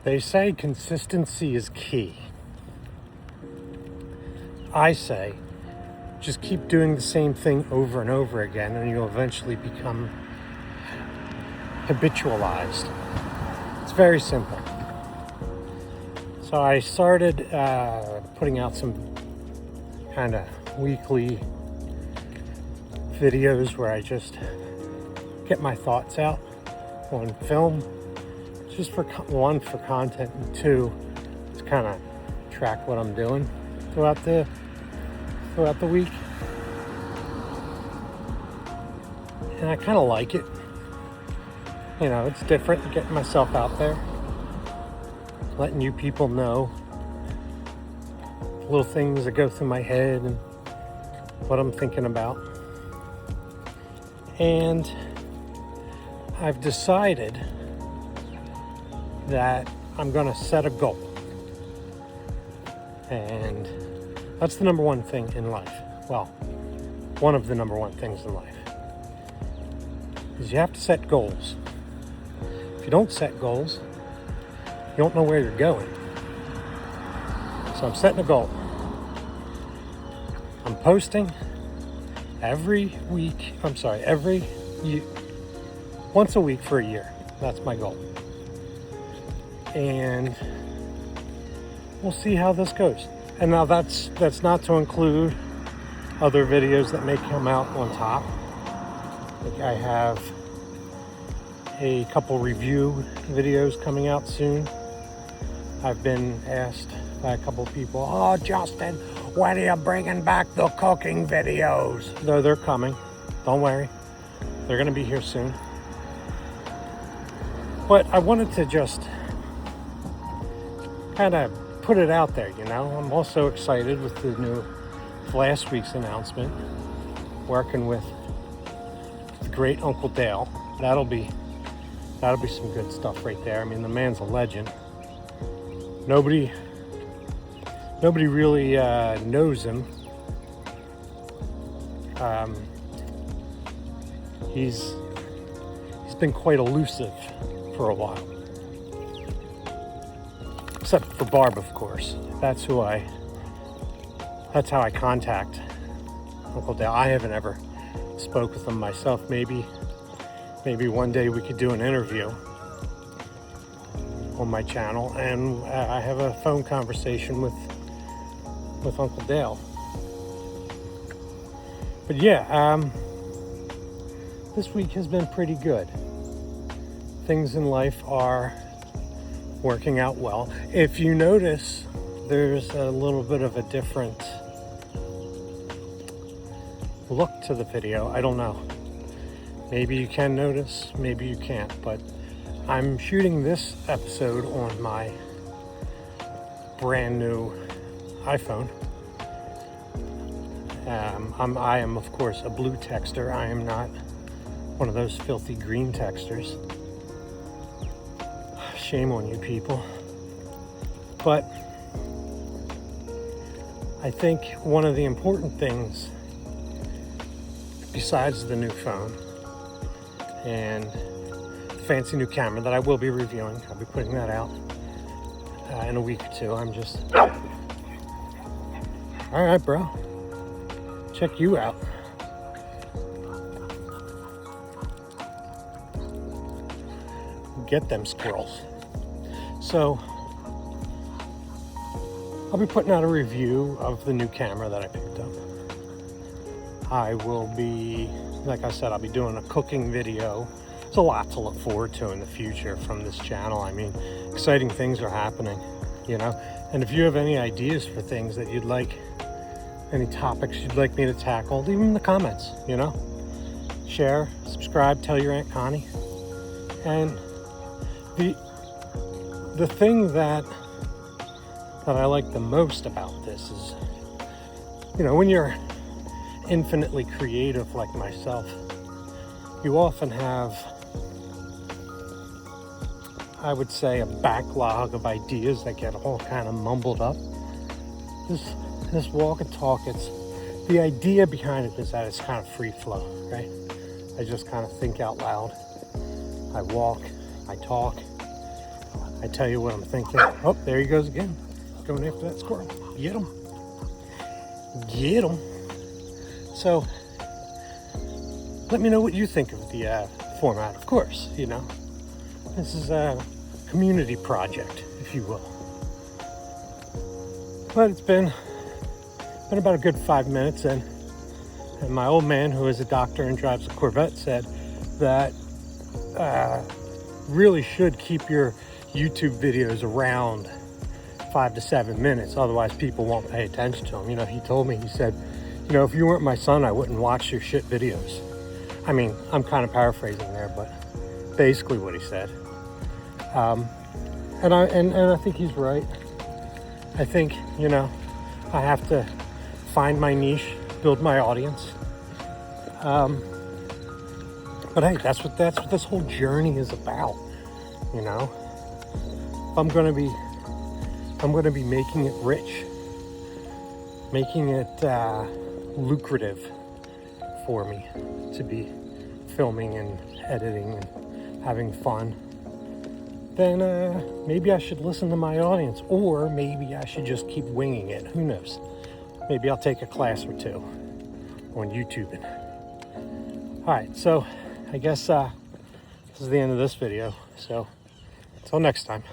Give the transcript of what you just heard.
They say consistency is key. I say just keep doing the same thing over and over again and you'll eventually become habitualized. It's very simple. So I started putting out some kind of weekly videos where I just get my thoughts out on film, just for one, for content, and two, to kind of track what I'm doing throughout the week. And I kind of like it. You know, it's different, getting myself out there, letting you people know little things that go through my head and what I'm thinking about. And I've decided that I'm going to set a goal. And that's the number one thing in life. Well, one of the number one things in life is you have to set goals. If you don't set goals, you don't know where you're going. So I'm setting a goal. I'm posting once a week for a year. That's my goal. And we'll see how this goes. And now that's not to include other videos that may come out on top. Like I have a couple review videos coming out soon. I've been asked by a couple people, "Oh, Justin, when are you bringing back the cooking videos?" Though they're coming. Don't worry. They're going to be here soon. But I wanted to just kind of put it out there, you know. I'm also excited with last week's announcement, working with the great Uncle Dale. That'll be some good stuff right there. I mean, the man's a legend. Nobody really knows him. He's been quite elusive for a while. Except for Barb, of course. That's how I contact Uncle Dale. I haven't ever spoke with him myself. Maybe one day we could do an interview on my channel, and I have a phone conversation with Uncle Dale. But yeah, this week has been pretty good. Things in life are working out well. If you notice, there's a little bit of a different look to the video. I don't know. Maybe you can notice, maybe you can't, but I'm shooting this episode on my brand new iPhone. I am, of course, a blue texter. I am not one of those filthy green texters. Shame on you people. But I think one of the important things, besides the new phone and the fancy new camera that I will be reviewing, I'll be putting that out in a week or two. I'm just... All right, bro. Check you out. Get them squirrels. So I'll be putting out a review of the new camera that I picked up. I will be, like I said, I'll be doing a cooking video. There's a lot to look forward to in the future from this channel. I mean, exciting things are happening, you know. And if you have any ideas for things that you'd like, any topics you'd like me to tackle, leave them in the comments, you know. Share, subscribe, tell your Aunt Connie. And the thing that I like the most about this is, you know, when you're infinitely creative like myself, you often have, I would say, a backlog of ideas that get all kind of mumbled up. This walk and talk, it's the idea behind it is that it's kind of free flow, right? I just kind of think out loud. I walk, I talk, I tell you what I'm thinking. Oh, there he goes again. Going after that squirrel. Get him. Get him. So, let me know what you think of the format, of course, you know. This is a community project, if you will. But it's been about a good 5 minutes, and my old man, who is a doctor and drives a Corvette, said that really should keep your YouTube videos around 5 to 7 minutes, otherwise people won't pay attention to them. You know, he told me, he said, you know, if you weren't my son, I wouldn't watch your shit videos. I mean, I'm kind of paraphrasing there, but basically what he said. And I think he's right. I think, you know, I have to find my niche, build my audience. But hey, that's what this whole journey is about, you know. I'm gonna be making it rich, making it lucrative for me to be filming and editing and having fun. Then maybe I should listen to my audience, or maybe I should just keep winging it. Who knows? Maybe I'll take a class or two on YouTubing. All right, so I guess this is the end of this video. So until next time.